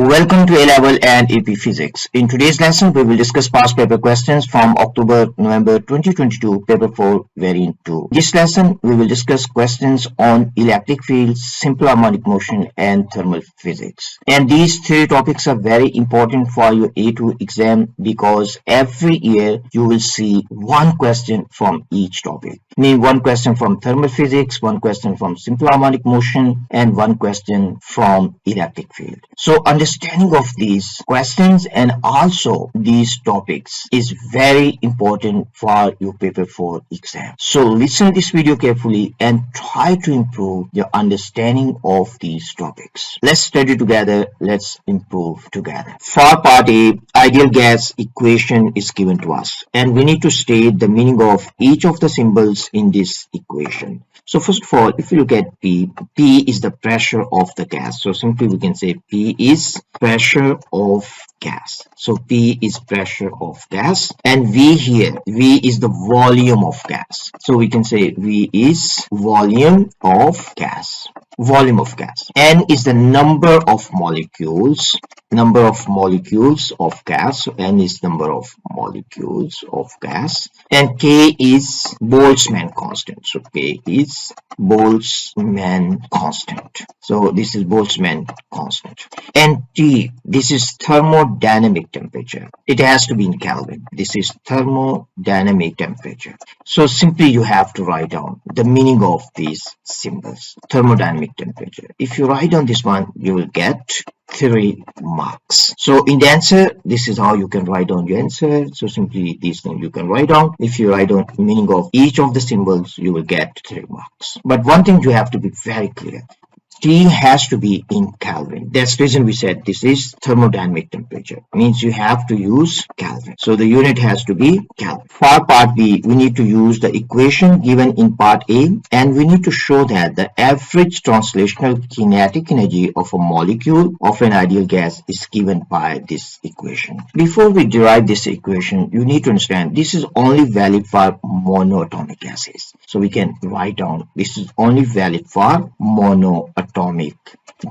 Welcome to A-Level and AP Physics. In today's lesson, we will discuss past paper questions from October-November 2022, Paper 4, Variant 2. This lesson, we will discuss questions on electric fields, simple harmonic motion, and thermal physics. And these three topics are very important for your A2 exam because every year you will see one question from each topic. I mean, one question from thermal physics, one question from simple harmonic motion, and one question from electric field. So understanding of these questions and also these topics is very important for your paper 4 exam. So listen to this video carefully and try to improve your understanding of these topics. Let's study together. Let's improve together. For part A, ideal gas equation is given to us and we need to state the meaning of each of the symbols in this equation. So first of all, if you look at P is the pressure of the gas. So simply we can say P is pressure of gas. So P is pressure of gas, and V here, V is the volume of gas. So we can say V is volume of gas. Volume of gas. N is the number of molecules of gas. So N is number of molecules of gas, and K is Boltzmann constant. So K is Boltzmann constant. So this is Boltzmann constant. And T, this is thermodynamic temperature. It has to be in Kelvin. This is thermodynamic temperature. So simply you have to write down the meaning of these symbols. Thermodynamic temperature. If you write down this one, you will get 3 marks. So in the answer, this is how you can write down your answer. So simply these things you can write down. If you write down the meaning of each of the symbols, you will get 3 marks. But one thing you have to be very clear. T has to be in Kelvin. That's the reason we said this is thermodynamic temperature. Means you have to use Kelvin. So the unit has to be Kelvin. For part B, we need to use the equation given in part A, and we need to show that the average translational kinetic energy of a molecule of an ideal gas is given by this equation. Before we derive this equation, you need to understand this is only valid for monoatomic gases. So we can write down this is only valid for monoatomic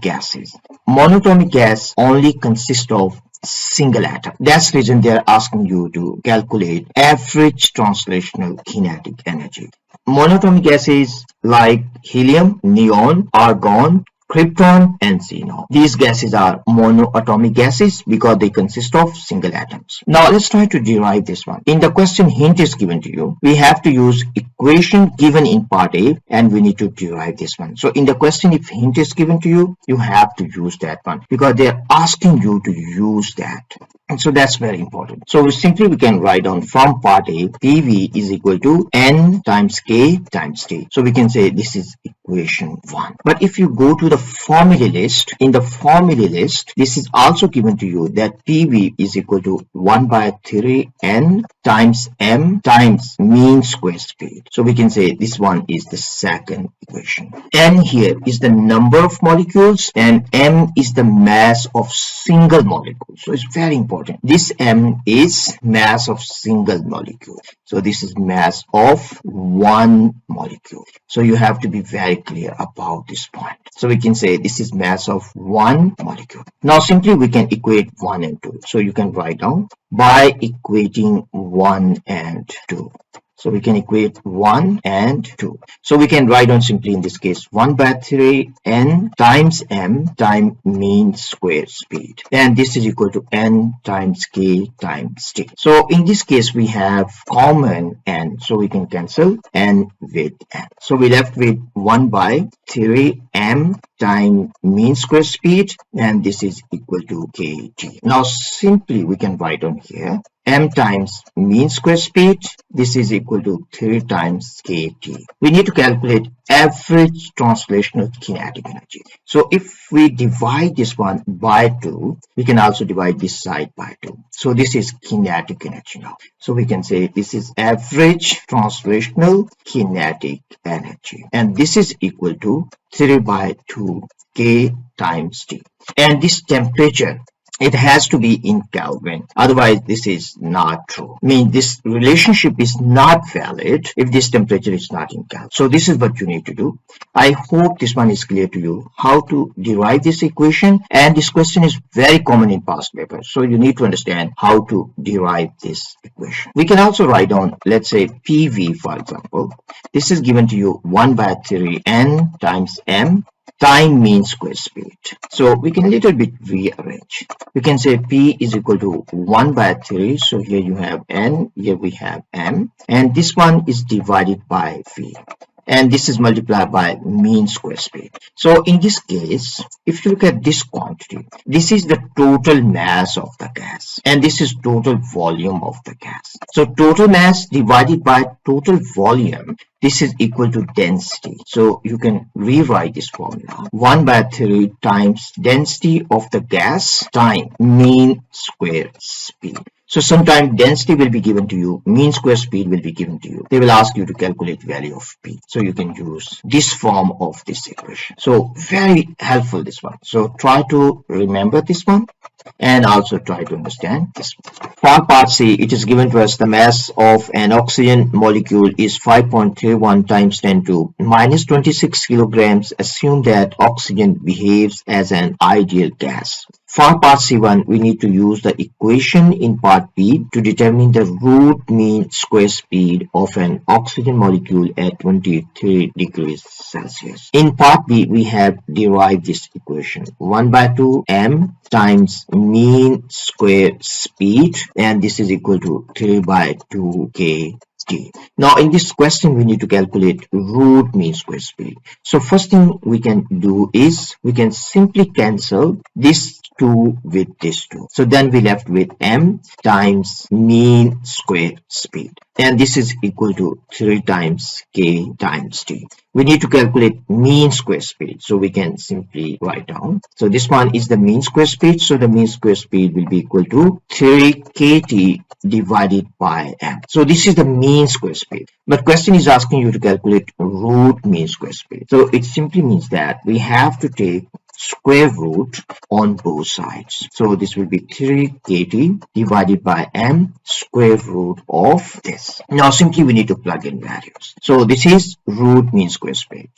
gases. Monatomic gas only consists of single atom. That's the reason they're asking you to calculate average translational kinetic energy. Monatomic gases like helium, neon, argon, krypton, and xenon. These gases are monoatomic gases because they consist of single atoms. Now let's try to derive this one. In the question hint is given to you, we have to use equation given in part A and we need to derive this one. So in the question, if hint is given to you, you have to use that one because they're asking you to use that. And so that's very important. So we can write down from part A, PV is equal to N times K times T. So we can say this is equation 1. But if you go to the formula list, in the formula list, this is also given to you that PV is equal to 1 by 3 N times M times mean square speed. So we can say this one is the second equation. N here is the number of molecules and M is the mass of single molecule. So it's very important. This M is mass of single molecule. So this is mass of one molecule. So you have to be very clear about this point. So we can say this is mass of one molecule. Now simply we can equate 1 and 2. So you can write down by equating 1 and 2. So we can equate 1 and 2. So we can write down simply in this case 1 by 3 N times M times mean square speed. And this is equal to N times K times T. So in this case we have common N. So we can cancel N with N. So we left with 1 by 3 M times mean square speed, and this is equal to kT. Now simply we can write on here M times mean square speed, this is equal to 3 times kT. We need to calculate average translational kinetic energy. So if we divide this one by 2, we can also divide this side by 2. So this is kinetic energy now. So we can say this is average translational kinetic energy. And this is equal to 3 by 2 K times T. And this temperature it has to be in Kelvin. Otherwise, this is not true. I mean, this relationship is not valid if this temperature is not in Kelvin. So this is what you need to do. I hope this one is clear to you, how to derive this equation. And this question is very common in past papers. So you need to understand how to derive this equation. We can also write down, let's say, PV, for example. This is given to you 1 by 3 N times M time mean square speed. So we can a little bit rearrange. We can say P is equal to 1 by 3. So here you have N, here we have M, and this one is divided by V. And this is multiplied by mean square speed. So in this case, if you look at this quantity, this is the total mass of the gas, and this is total volume of the gas. So total mass divided by total volume, this is equal to density. So you can rewrite this formula. 1 by 3 times density of the gas time mean square speed. So sometimes density will be given to you, mean square speed will be given to you. They will ask you to calculate value of P. So you can use this form of this equation. So very helpful, this one. So try to remember this one and also try to understand this one. For part C, it is given to us the mass of an oxygen molecule is 5.31 times 10 to minus 26 kilograms. Assume that oxygen behaves as an ideal gas. For part C1, we need to use the equation in part B to determine the root mean square speed of an oxygen molecule at 23 degrees Celsius. In part B, we have derived this equation. 1 by 2 m times mean square speed, and this is equal to 3 by 2 k. Now in this question we need to calculate root mean square speed. So first thing we can do is we can simply cancel this 2 with this 2. So then we left with m times mean square speed, and this is equal to 3 times k times t. We need to calculate mean square speed, so we can simply write down. So this one is the mean square speed, so the mean square speed will be equal to 3 kt divided by m. So this is the mean square speed, but question is asking you to calculate root mean square speed. So it simply means that we have to take square root on both sides. So this will be 3 kt divided by m square root of this. Now simply we need to plug in values. So this is root mean square speed.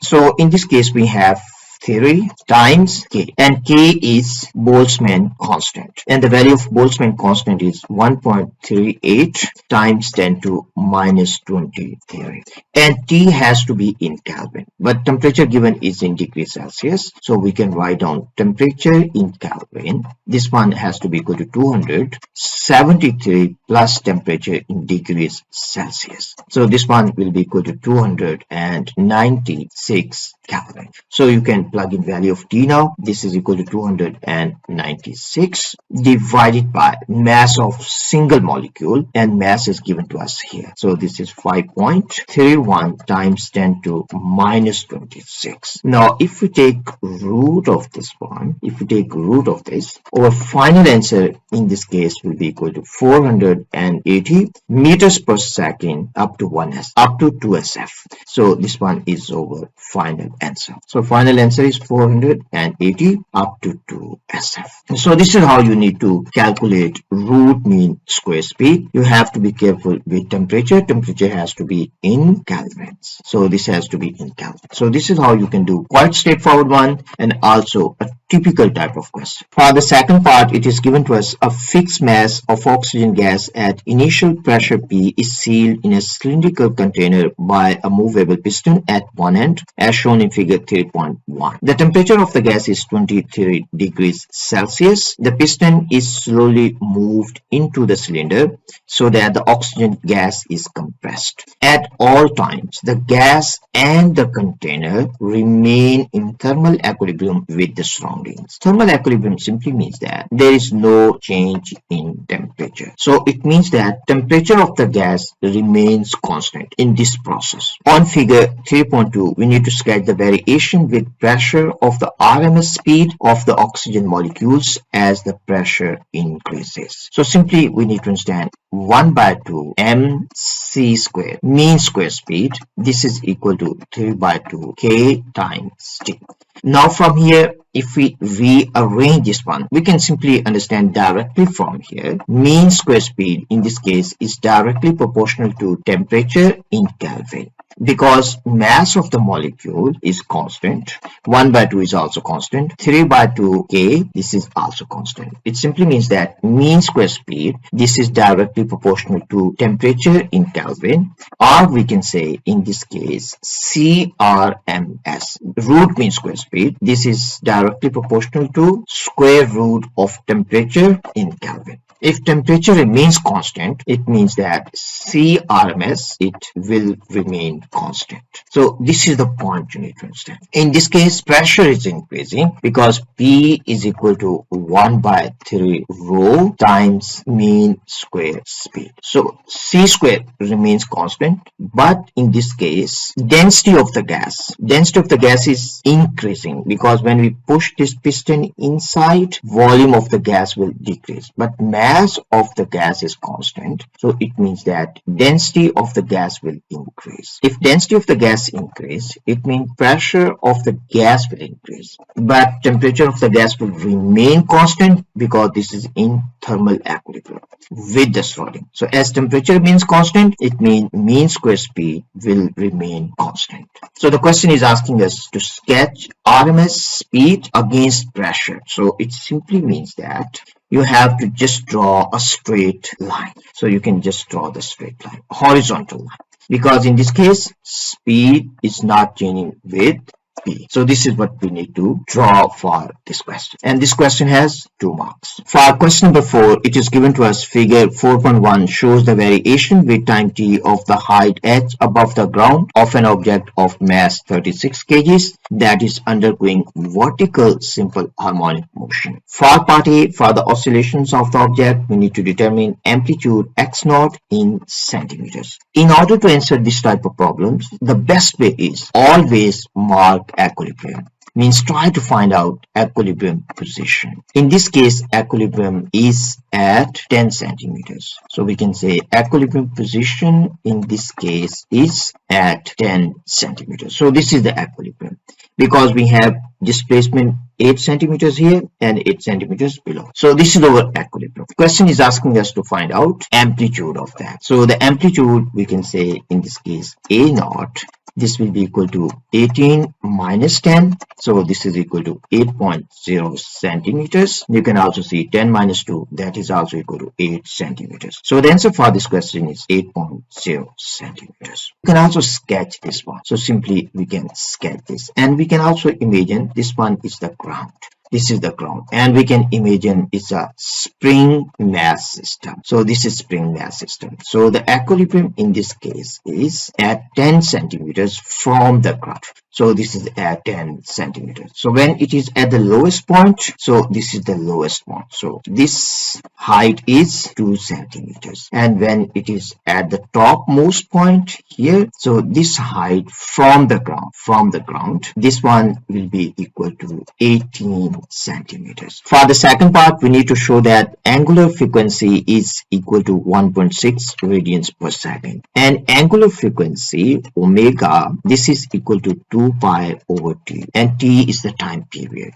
So in this case we have 3 times k, and k is Boltzmann constant, and the value of Boltzmann constant is 1.38 times 10 to minus 23, and T has to be in Kelvin, but temperature given is in degrees Celsius, so we can write down temperature in Kelvin. This one has to be equal to 273 plus temperature in degrees Celsius, so this one will be equal to 296 Kelvin. So you can plug in value of T now. This is equal to 296 divided by mass of single molecule, and mass is given to us here. So this is 5.31 times 10 to minus 26. Now if we take root of this one, if we take root of this, our final answer in this case will be equal to 480 meters per second up to 2 SF. So this one is our final answer. So final answer is 480 up to 2 SF. So this is how you need to calculate root mean square speed. You have to be careful with temperature. Temperature has to be in Kelvins. So this has to be in Kelvin. So this is how you can do quite straightforward one, and also a typical type of question. For the second part, it is given to us a fixed mass of oxygen gas at initial pressure P is sealed in a cylindrical container by a movable piston at one end, as shown in figure 3.1. The temperature of the gas is 23 degrees Celsius. The piston is slowly moved into the cylinder so that the oxygen gas is compressed. At all times, the gas and the container remain in thermal equilibrium with the surroundings. Thermal equilibrium simply means that there is no change in temperature. So it means that temperature of the gas remains constant in this process. On figure 3.2, we need to sketch the variation with pressure pressure of the RMS speed of the oxygen molecules as the pressure increases. So simply we need to understand 1 by 2 mc square mean square speed. This is equal to 3 by 2 k times t. Now from here, if we rearrange this one, we can simply understand directly from here. Mean square speed in this case is directly proportional to temperature in Kelvin. Because mass of the molecule is constant, 1 by 2 is also constant, 3 by 2 k, this is also constant. It simply means that mean square speed, this is directly proportional to temperature in Kelvin, or we can say in this case CRMS, root mean square speed. This is directly proportional to square root of temperature in Kelvin. If temperature remains constant, it means that CRMS, it will remain constant. So this is the point you need to understand. In this case, pressure is increasing because P is equal to 1 by 3 rho times mean square speed. So C square remains constant, but in this case, density of the gas is increasing because when we push this piston inside, volume of the gas will decrease, but mass of the gas is constant, so it means that density of the gas will increase. If density of the gas increase, it means pressure of the gas will increase, but temperature of the gas will remain constant because this is in thermal equilibrium with the Schrodinger. So as temperature remains constant, it means mean square speed will remain constant. So the question is asking us to sketch RMS speed against pressure. So it simply means that you have to just draw a straight line. So you can just draw the straight line, horizontal line, because in this case, speed is not changing with P. So this is what we need to draw for this question. And this question has 2 marks. For question number 4, it is given to us figure 4.1 shows the variation with time t of the height h above the ground of an object of mass 36 kg that is undergoing vertical simple harmonic motion. For part A, for the oscillations of the object, we need to determine amplitude x0 in centimeters. In order to answer this type of problems, the best way is always mark equilibrium. Means try to find out equilibrium position. In this case, equilibrium is at 10 centimeters. So we can say equilibrium position in this case is at 10 centimeters. So this is the equilibrium because we have displacement 8 centimeters here and 8 centimeters below. So this is our equilibrium. The question is asking us to find out amplitude of that. So the amplitude, we can say in this case A naught. This will be equal to 18 minus 10. So this is equal to 8.0 centimeters. You can also see 10 minus 2. That is also equal to 8 centimeters. So the answer for this question is 8.0 centimeters. You can also sketch this one. So simply we can sketch this. And we can also imagine this one is the ground. This is the ground, and we can imagine it's a spring mass system. So this is spring mass system. So the equilibrium in this case is at 10 centimeters from the ground. So this is at 10 centimeters. So when it is at the lowest point, so this is the lowest point. So this height is 2 centimeters. And when it is at the topmost point here, so this height from the ground, this one will be equal to 18 centimeters. For the second part, we need to show that angular frequency is equal to 1.6 radians per second. And angular frequency omega, this is equal to 2 pi over t, and t is the time period.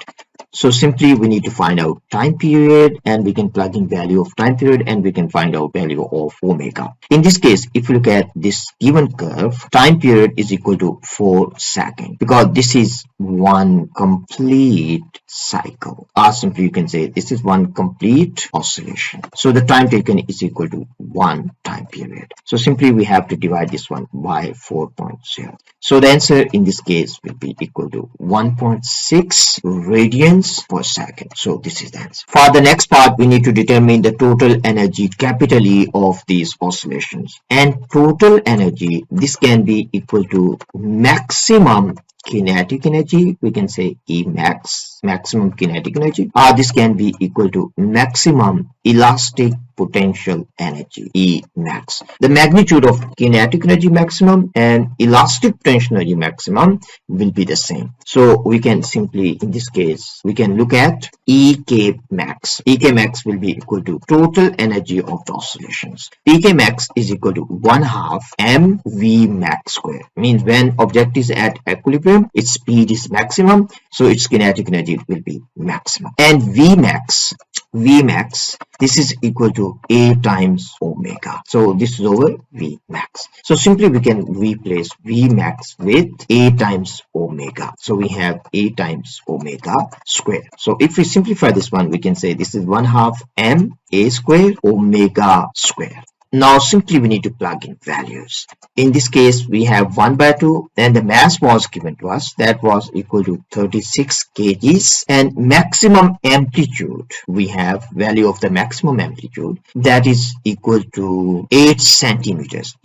So simply we need to find out time period, and we can plug in value of time period and we can find out value of omega. In this case, if you look at this given curve, time period is equal to 4 seconds because this is one complete cycle, or simply you can say this is one complete oscillation. So the time taken is equal to 1 time period. So simply we have to divide this one by 4.0. So the answer in this case will be equal to 1.6 radians per second. So this is the answer. For the next part, we need to determine the total energy capital E of these oscillations. And total energy, this can be equal to maximum kinetic energy, we can say E max, maximum kinetic energy, or this can be equal to maximum elastic potential energy, E max. The magnitude of kinetic energy maximum and elastic potential energy maximum will be the same. So we can simply, in this case, we can look at EK max. EK max will be equal to total energy of the oscillations. EK max is equal to 1/2 mv max square. Means when object is at equilibrium, its speed is maximum, so its kinetic energy will be maximum. And Vmax, this is equal to A times omega. So this is over Vmax. So simply we can replace Vmax with A times omega. So we have A times omega square. So if we simplify this one, we can say this is 1/2 m A square omega square. Now simply we need to plug in values. In this case, we have 1/2 and the mass was given to us, that was equal to 36 kgs, and maximum amplitude, we have value of the maximum amplitude, that is equal to 8 centimeters.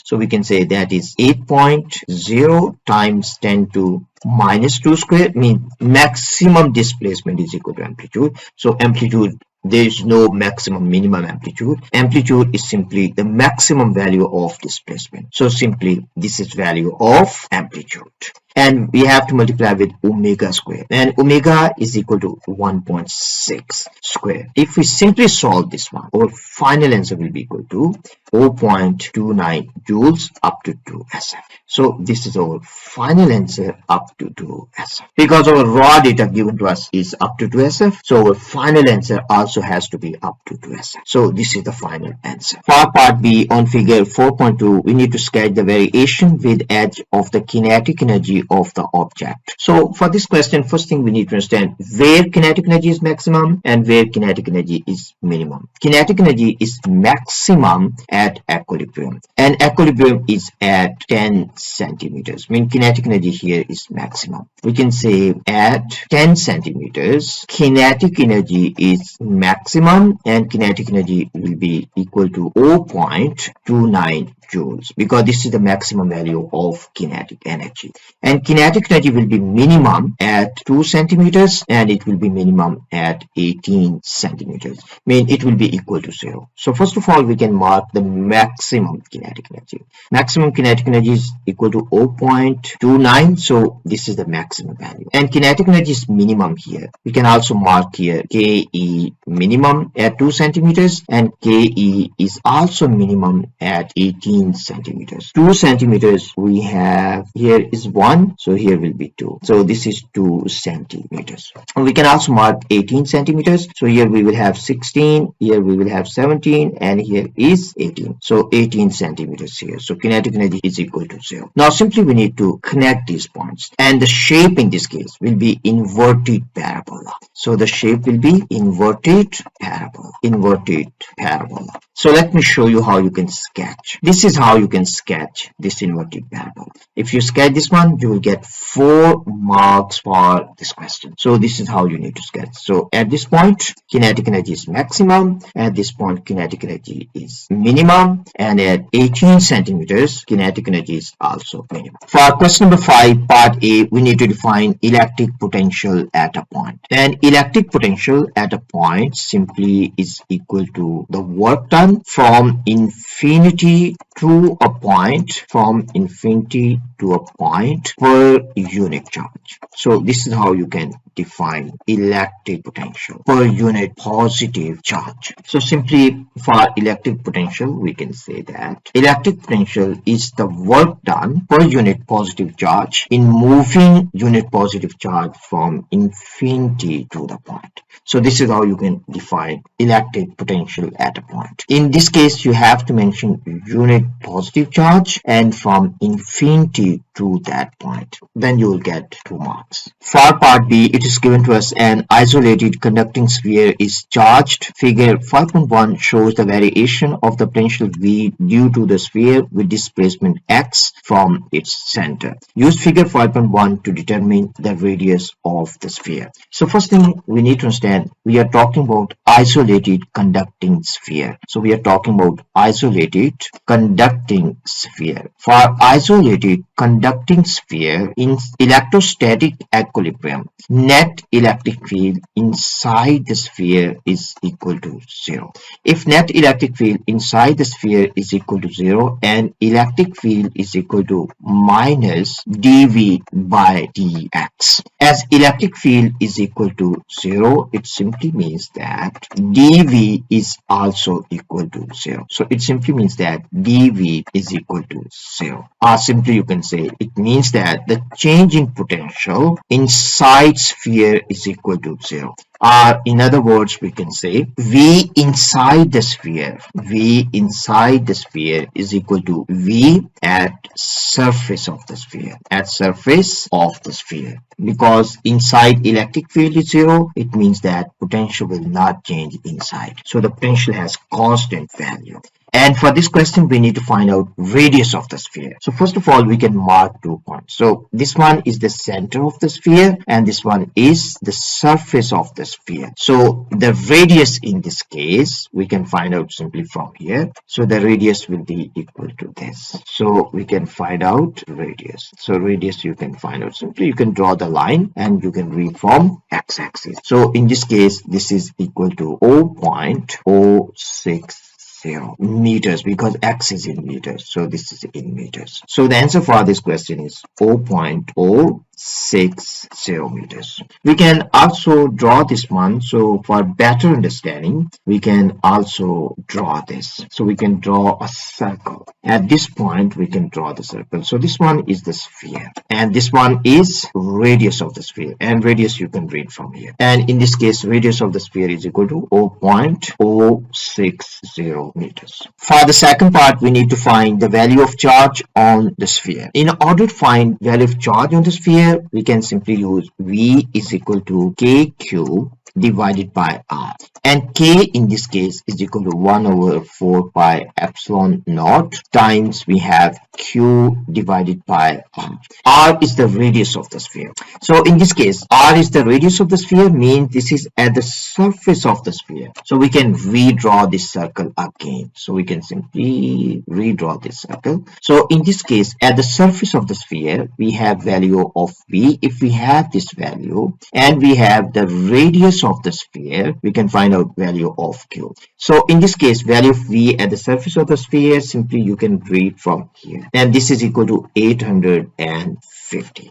So we can say that is 8.0 times 10 to minus 2 square, means maximum displacement is equal to amplitude. So amplitude, there is no maximum minimum amplitude. Amplitude is simply the maximum value of displacement. So simply this is value of amplitude. And we have to multiply with omega square, and omega is equal to 1.6 square. If we simply solve this one, our final answer will be equal to 0.29 joules up to 2 SF. So this is our final answer up to 2 SF. Because our raw data given to us is up to 2 SF, so our final answer also has to be up to 2 SF. So this is the final answer. For part B on figure 4.2, we need to sketch the variation with edge of the kinetic energy of the object. So for this question, first thing we need to understand where kinetic energy is maximum and where kinetic energy is minimum. Kinetic energy is maximum at equilibrium, and equilibrium is at 10 centimeters. Mean kinetic energy here is maximum. We can say at 10 centimeters, kinetic energy is maximum, and kinetic energy will be equal to 0.29 joules, because this is the maximum value of kinetic energy. And kinetic energy will be minimum at 2 centimeters, and it will be minimum at 18 centimeters. Mean it will be equal to 0. So first of all, we can mark the maximum kinetic energy. Maximum kinetic energy is equal to 0.29. So this is the maximum value. And kinetic energy is minimum here. We can also mark here KE minimum at 2 centimeters, and KE is also minimum at 18 centimeters. 2 centimeters we have here is 1, so here will be 2. So this is 2 centimeters. And we can also mark 18 centimeters. So here we will have 16, here we will have 17, and here is 18. So 18 centimeters here. So kinetic energy is equal to 0. Now simply we need to connect these points, and the shape in this case will be inverted parabola. So the shape will be inverted parabola. So let me show you how you can sketch. This is how you can sketch this inverted parabola. If you sketch this one, you will get 4 marks for this question. So this is how you need to sketch. So at this point, kinetic energy is maximum. At this point, kinetic energy is minimum. And at 18 centimeters, kinetic energy is also minimum. For question number 5, part A, we need to define electric potential at a point. And electric potential at a point simply is equal to the work done from infinity to a point, per unit charge. So this is how you can define electric potential per unit positive charge. So simply for electric potential, we can say that electric potential is the work done per unit positive charge in moving unit positive charge from infinity to the point. So this is how you can define electric potential at a point. In this case, you have to mention unit positive charge and from infinity to that point. Then you will get 2 marks. For part B, it is given to us an isolated conducting sphere is charged. Figure 5.1 shows the variation of the potential V due to the sphere with displacement x from its center. Use figure 5.1 to determine the radius of the sphere. So first thing we need to understand, we are talking about isolated conducting sphere. So we are talking about isolated conducting sphere. For isolated conducting sphere in electrostatic equilibrium, net electric field inside the sphere is equal to 0. If net electric field inside the sphere is equal to 0 and electric field is equal to minus dV by dx, as electric field is equal to 0, it simply means that dV is also equal to 0. So it simply means that dV is equal to 0. Or simply you can say it means that the change in potential inside sphere is equal to 0. Or in other words, we can say V inside the sphere is equal to V at surface of the sphere, because inside electric field is 0, it means that potential will not change inside. So the potential has constant value. And for this question, we need to find out radius of the sphere. So first of all, we can mark 2 points. So this one is the center of the sphere and this one is the surface of the sphere. So the radius in this case, we can find out simply from here. So the radius will be equal to this. So we can find out radius. So radius you can find out simply. You can draw the line and you can read from x-axis. So in this case, this is equal to 0.060 meters, because x is in meters, so this is in meters. So the answer for this question is 0.060 meters. We can also draw this one. So for better understanding, we can also draw this. So we can draw a circle. At this point, we can draw the circle. So this one is the sphere and this one is radius of the sphere, and radius you can read from here. And in this case, radius of the sphere is equal to 0.060 meters. For the second part, we need to find the value of charge on the sphere. In order to find value of charge on the sphere, we can simply use V is equal to KQ divided by R, and K in this case is equal to 1/4 pi epsilon naught times we have Q divided by R. R is the radius of the sphere. So in this case, R is the radius of the sphere, means this is at the surface of the sphere. So we can redraw this circle again. So we can simply redraw this circle. So in this case, at the surface of the sphere, we have value of V. If we have this value and we have the radius of the sphere, we can find out value of Q. So in this case, value of V at the surface of the sphere, simply you can read from here. And this is equal to 850.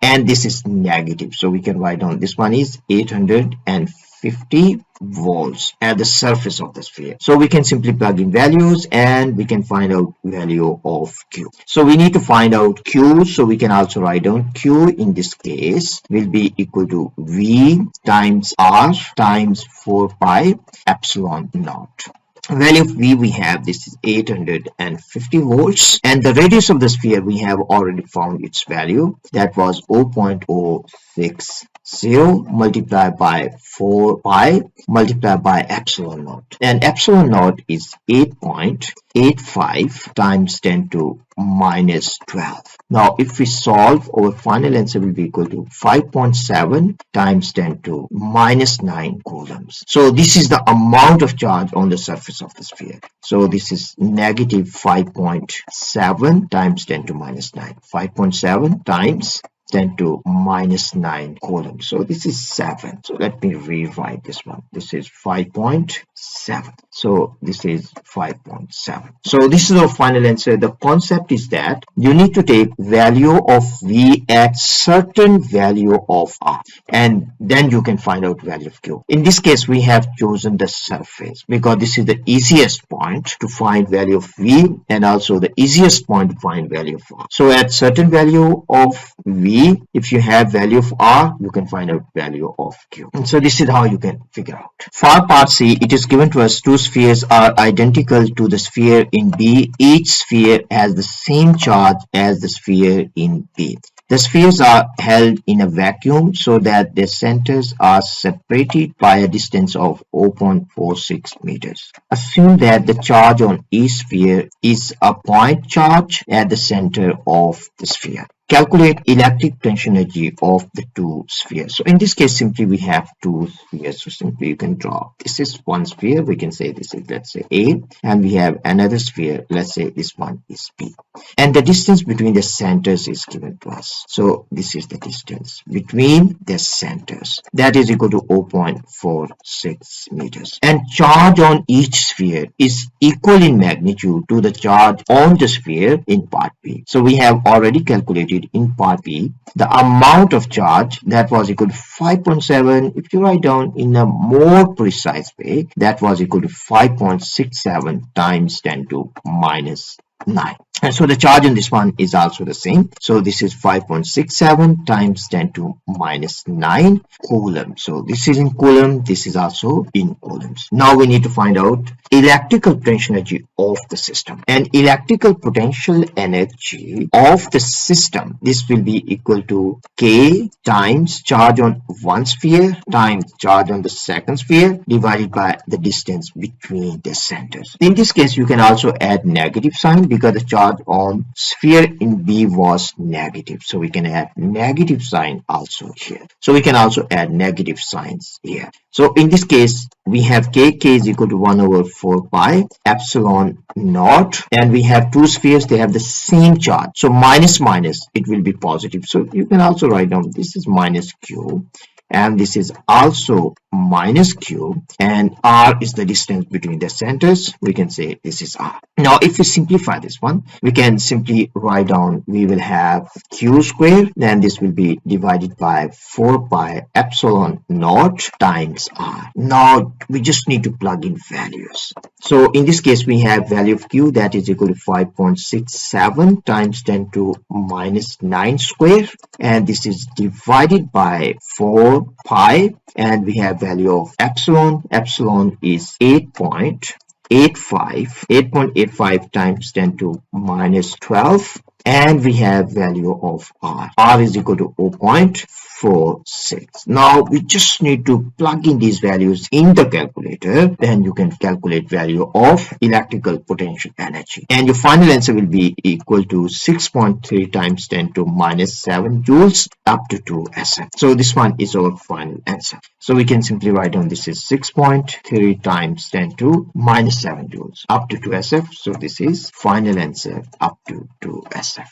And this is negative. So we can write down this one is 850 volts at the surface of the sphere. So we can simply plug in values and we can find out value of Q. So we need to find out Q. So we can also write down Q in this case will be equal to V times R times 4 pi epsilon naught. Value of V we have, this is 850 volts, and the radius of the sphere we have already found its value, that was 0.060 multiplied by 4 pi multiplied by epsilon naught, and epsilon naught is 8.85 times 10 to minus 12. Now if we solve, our final answer will be equal to 5.7 times 10 to minus 9 coulombs. So this is the amount of charge on the surface of the sphere. So this is negative 5.7 times 10 to minus 9. 5.7 times 10 to minus 9 coulombs. So this is 7. So let me rewrite this one. This is 5.7. So this is 5.7. So this is our final answer. The concept is that you need to take value of V at certain value of R, and then you can find out value of Q. In this case, we have chosen the surface because this is the easiest point to find value of V and also the easiest point to find value of R. So at certain value of V, if you have value of R, you can find out value of Q. And so this is how you can figure out. For part C, it is given to us two spheres are identical to the sphere in B. Each sphere has the same charge as the sphere in B. The spheres are held in a vacuum so that their centers are separated by a distance of 0.46 meters. Assume that the charge on each sphere is a point charge at the center of the sphere. calculate electric potential energy of the two spheres. So in this case, simply we have two spheres. So simply you can draw. This is one sphere. We can say this is, let's say, A, and we have another sphere. Let's say this one is B. And the distance between the centers is given to us. So this is the distance between the centers. That is equal to 0.46 meters. And charge on each sphere is equal in magnitude to the charge on the sphere in part B. So we have already calculated in part B the amount of charge that was equal to 5.7. If you write down in a more precise way, that was equal to 5.67 times 10 to minus 9. And so the charge in this one is also the same. So this is 5.67 times 10 to minus 9 coulomb. So this is in coulomb. This is also in coulombs. Now we need to find out electrical potential energy of the system. And electrical potential energy of the system, this will be equal to K times charge on one sphere times charge on the second sphere divided by the distance between the centers. In this case, you can also add negative sign because the charge on sphere in B was negative. So we can add negative sign also here. So we can also add negative signs here. So in this case, we have K is equal to 1 over 4 pi epsilon naught. And we have two spheres, they have the same charge. So minus minus, it will be positive. So you can also write down this is minus Q. And this is also minus Q, and R is the distance between the centers. We can say this is R. Now, if we simplify this one, we can simply write down, we will have Q square, then this will be divided by 4 pi epsilon naught times R. Now, we just need to plug in values. So, in this case, we have value of Q that is equal to 5.67 times 10 to minus 9 square, and this is divided by 4 pi, and we have value of epsilon. Epsilon is 8.85 times 10 to minus 12, and we have value of R. R is equal to 0.46. Now we just need to plug in these values in the calculator, then you can calculate value of electrical potential energy, and your final answer will be equal to 6.3 times 10 to minus 7 joules up to 2 SF. So this one is our final answer. So we can simply write down this is 6.3 times 10 to minus 7 joules up to 2 SF. So this is final answer up to 2 SF.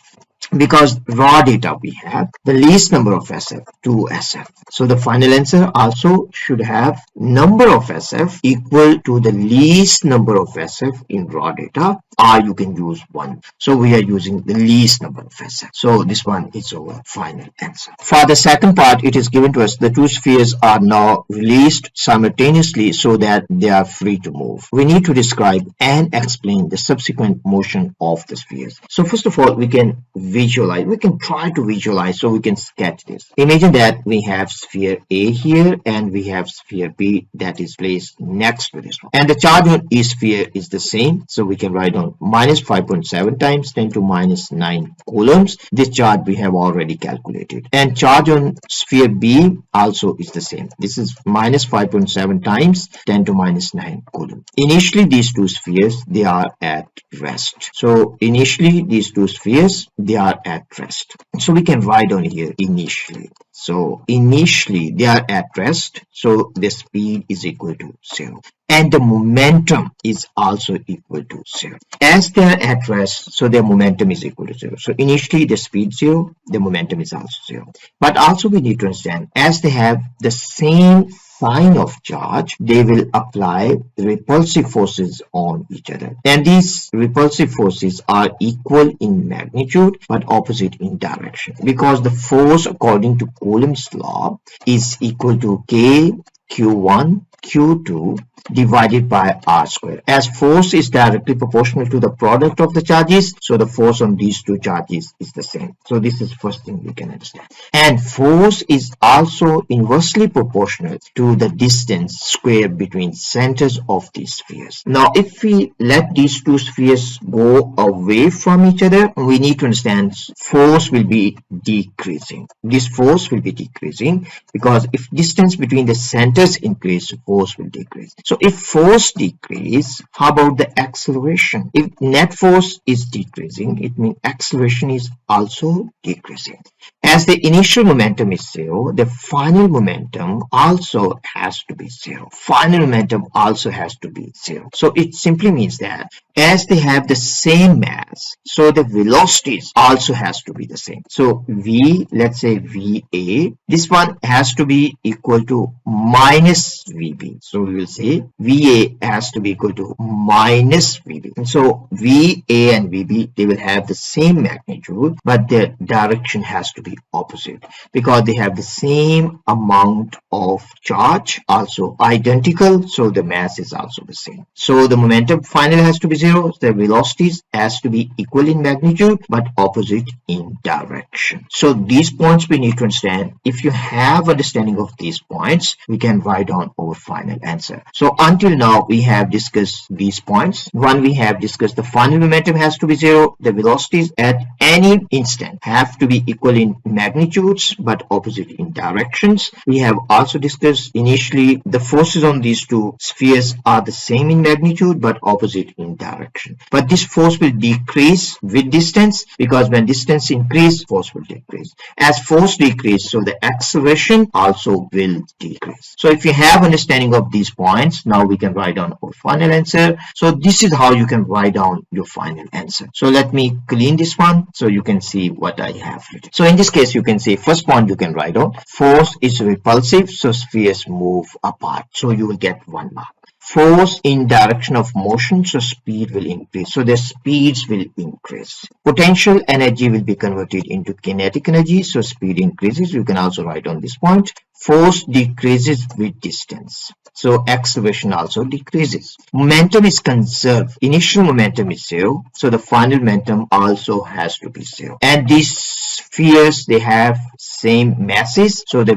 Because raw data we have the least number of SF, 2 SF. So the final answer also should have number of SF equal to the least number of SF in raw data, or you can use 1. So we are using the least number of SF. So this one is our final answer. For the second part, it is given to us the two spheres are now released simultaneously so that they are free to move. We need to describe and explain the subsequent motion of the spheres. So first of all, we can visualize. We can try to visualize, so we can sketch this. Imagine that we have sphere A here and we have sphere B that is placed next to this one. And the charge on each sphere is the same. So we can write down minus 5.7 times 10 to minus 9 coulombs. This charge we have already calculated. And charge on sphere B also is the same. This is minus 5.7 times 10 to minus 9 coulomb. Initially, these two spheres, they are at rest. So initially, these two spheres, they are at rest. So we can write down here initially. So initially they are at rest. So the speed is equal to 0. And the momentum is also equal to 0. As they are at rest, so their momentum is equal to 0. So initially the speed 0, the momentum is also 0. But also we need to understand, as they have the same sign of charge, they will apply repulsive forces on each other. And these repulsive forces are equal in magnitude but opposite in direction. Because the force according to Coulomb's law is equal to K Q1 Q2 divided by R square. As force is directly proportional to the product of the charges, so the force on these two charges is the same. So this is first thing we can understand. And force is also inversely proportional to the distance squared between centers of these spheres. Now, if we let these two spheres go away from each other, we need to understand force will be decreasing. This force will be decreasing because if distance between the centers increase, force will decrease. So if force decrease, how about the acceleration? If net force is decreasing, it means acceleration is also decreasing. As the initial momentum is zero, the final momentum also has to be zero. Final momentum also has to be zero. So it simply means that as they have the same mass, so the velocities also has to be the same. So V, let's say VA, this one has to be equal to minus VB. So we will say VA has to be equal to minus VB. And so VA and VB, they will have the same magnitude, but their direction has to be opposite because they have the same amount of charge, also identical, so the mass is also the same. So the momentum finally has to be zero, the velocities has to be equal in magnitude but opposite in direction. So these points we need to understand. If you have understanding of these points, we can write down our final answer. So until now we have discussed these points. One, we have discussed the final momentum has to be zero, the velocities at any instant have to be equal in magnitudes but opposite in directions. We have also discussed initially the forces on these two spheres are the same in magnitude but opposite in direction. But this force will decrease with distance because when distance increase, force will decrease. As force decrease, so the acceleration also will decrease. So if you have understanding of these points, now we can write down our final answer. So this is how you can write down your final answer. So let me clean this one so you can see what I have written. So in this case, you can say first point you can write down force is repulsive, so spheres move apart. So you will get 1 mark. Force in direction of motion, so speed will increase, so the speeds will increase. Potential energy will be converted into kinetic energy, so speed increases. You can also write on this point. Force decreases with distance, so acceleration also decreases. Momentum is conserved. Initial momentum is zero, so the final momentum also has to be zero. And these spheres, they have same masses, so the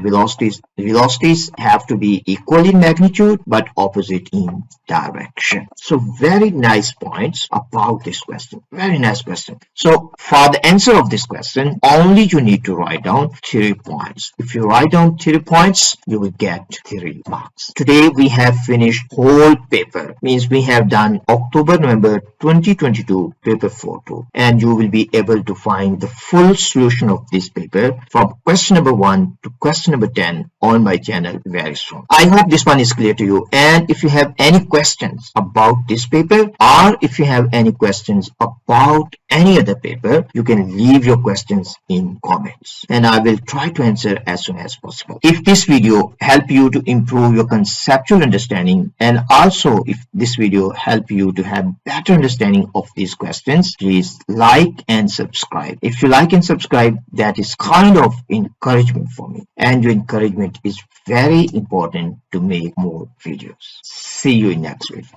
velocities have to be equal in magnitude but opposite in direction. So very nice points about this question. Very nice question. So for the answer of this question, only you need to write down 3 points. If you write down 3 points, you will get 3 marks. Today we have finished whole paper. Means we have done October-November 2022 paper 4-2, and you will be able to find the full solution of this paper from question number 1 to question number 10 on my channel very soon. I hope this one is clear to you, and if you have any questions about this paper or if you have any questions about any other paper, you can leave your questions in comments and I will try to answer as soon as possible. If this video helped you to improve your conceptual understanding, and also if this video helped you to have better understanding of these questions, please like and subscribe. If you like and subscribe, that is kind of encouragement for me, and your encouragement is very important to make more videos. See you in next video.